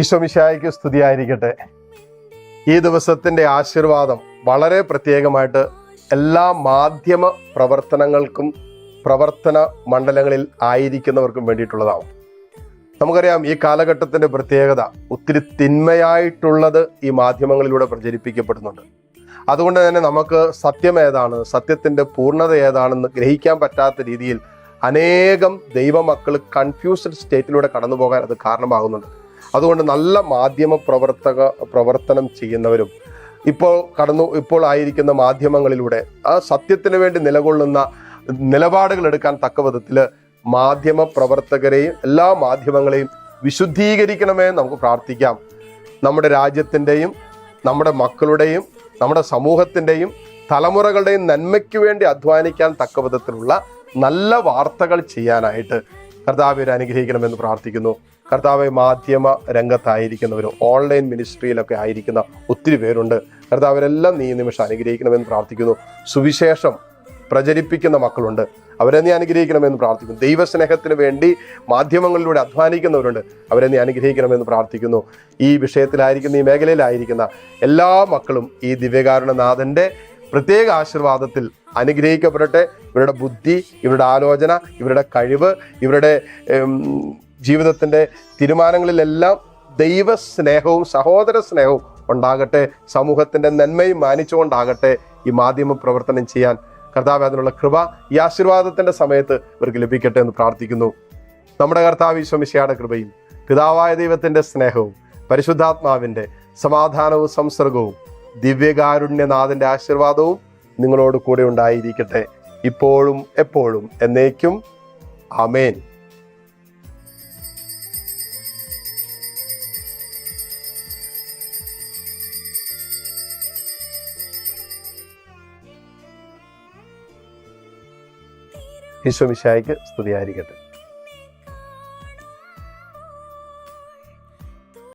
ഈശോ മിശിഹായ്ക്ക് സ്തുതിയായിരിക്കട്ടെ. ഈ ദിവസത്തിൻ്റെ ആശീർവാദം വളരെ പ്രത്യേകമായിട്ട് എല്ലാ മാധ്യമ പ്രവർത്തനങ്ങൾക്കും പ്രവർത്തന മണ്ഡലങ്ങളിൽ ആയിരിക്കുന്നവർക്കും വേണ്ടിയിട്ടുള്ളതാവും. നമുക്കറിയാം, ഈ കാലഘട്ടത്തിൻ്റെ പ്രത്യേകത ഒത്തിരി തിന്മയായിട്ടുള്ളത് ഈ മാധ്യമങ്ങളിലൂടെ പ്രചരിപ്പിക്കപ്പെടുന്നുണ്ട്. അതുകൊണ്ട് തന്നെ നമുക്ക് സത്യം ഏതാണ്, സത്യത്തിൻ്റെ പൂർണ്ണത ഏതാണെന്ന് ഗ്രഹിക്കാൻ പറ്റാത്ത രീതിയിൽ അനേകം ദൈവമക്കൾ കൺഫ്യൂസ്ഡ് സ്റ്റേറ്റിലൂടെ കടന്നു പോകാൻ അത് കാരണമാകുന്നുണ്ട്. അതുകൊണ്ട് നല്ല മാധ്യമ പ്രവർത്തനം ചെയ്യുന്നവരും ഇപ്പോൾ ആയിരിക്കുന്ന മാധ്യമങ്ങളിലൂടെ ആ സത്യത്തിന് വേണ്ടി നിലകൊള്ളുന്ന നിലപാടുകൾ എടുക്കാൻ തക്ക വിധത്തിൽ മാധ്യമ പ്രവർത്തകരെയും എല്ലാ മാധ്യമങ്ങളെയും വിശുദ്ധീകരിക്കണമേ നമുക്ക് പ്രാർത്ഥിക്കാം. നമ്മുടെ രാജ്യത്തിൻ്റെയും നമ്മുടെ മക്കളുടെയും നമ്മുടെ സമൂഹത്തിൻ്റെയും തലമുറകളുടെയും നന്മയ്ക്ക് വേണ്ടി അധ്വാനിക്കാൻ തക്ക വിധത്തിലുള്ള നല്ല വാർത്തകൾ ചെയ്യാനായിട്ട് കർത്താവെ അനുഗ്രഹിക്കണമെന്ന് പ്രാർത്ഥിക്കുന്നു. കർത്താവെ, മാധ്യമ രംഗത്തായിരിക്കുന്നവരും ഓൺലൈൻ മിനിസ്ട്രിയിലൊക്കെ ആയിരിക്കുന്ന ഒത്തിരി പേരുണ്ട്. കർത്താവരെല്ലാം നീ നിമിഷം അനുഗ്രഹിക്കണമെന്ന് പ്രാർത്ഥിക്കുന്നു. സുവിശേഷം പ്രചരിപ്പിക്കുന്ന മക്കളുണ്ട്, അവരെ നീ അനുഗ്രഹിക്കണമെന്ന് പ്രാർത്ഥിക്കുന്നു. ദൈവസ്നേഹത്തിന് വേണ്ടി മാധ്യമങ്ങളിലൂടെ അധ്വാനിക്കുന്നവരുണ്ട്, അവരെ നീ അനുഗ്രഹിക്കണമെന്ന് പ്രാർത്ഥിക്കുന്നു. ഈ വിഷയത്തിലായിരിക്കുന്ന, ഈ മേഖലയിലായിരിക്കുന്ന എല്ലാ മക്കളും ഈ ദിവ്യകാരുണ്യനാഥൻ്റെ പ്രത്യേക ആശീർവാദത്തിൽ അനുഗ്രഹിക്കപ്പെടട്ടെ. ഇവരുടെ ബുദ്ധി, ഇവരുടെ ആലോചന, ഇവരുടെ കഴിവ്, ഇവരുടെ ജീവിതത്തിൻ്റെ തീരുമാനങ്ങളിലെല്ലാം ദൈവസ്നേഹവും സഹോദര സ്നേഹവും ഉണ്ടാകട്ടെ. സമൂഹത്തിൻ്റെ നന്മയും മാനിച്ചുകൊണ്ടാകട്ടെ ഈ മാധ്യമ പ്രവർത്തനം ചെയ്യാൻ കർത്താവ് അതിനുള്ള കൃപ ഈ ആശീർവാദത്തിൻ്റെ സമയത്ത് ഇവർക്ക് ലഭിക്കട്ടെ എന്ന് പ്രാർത്ഥിക്കുന്നു. നമ്മുടെ കർത്താവ് ഈശോ മിശിഹായുടെ കൃപയും പിതാവായ ദൈവത്തിൻ്റെ സ്നേഹവും പരിശുദ്ധാത്മാവിൻ്റെ സമാധാനവും സംസർഗവും ദിവ്യകാരുണ്യനാഥൻ്റെ ആശീർവാദവും നിങ്ങളോട് കൂടെ ഉണ്ടായിരിക്കട്ടെ, ഇപ്പോഴും എപ്പോഴും എന്നേക്കും. ആമേൻ. ഈശോ മിശിഹായ്ക്ക് സ്തുതിയായിരിക്കട്ടെ.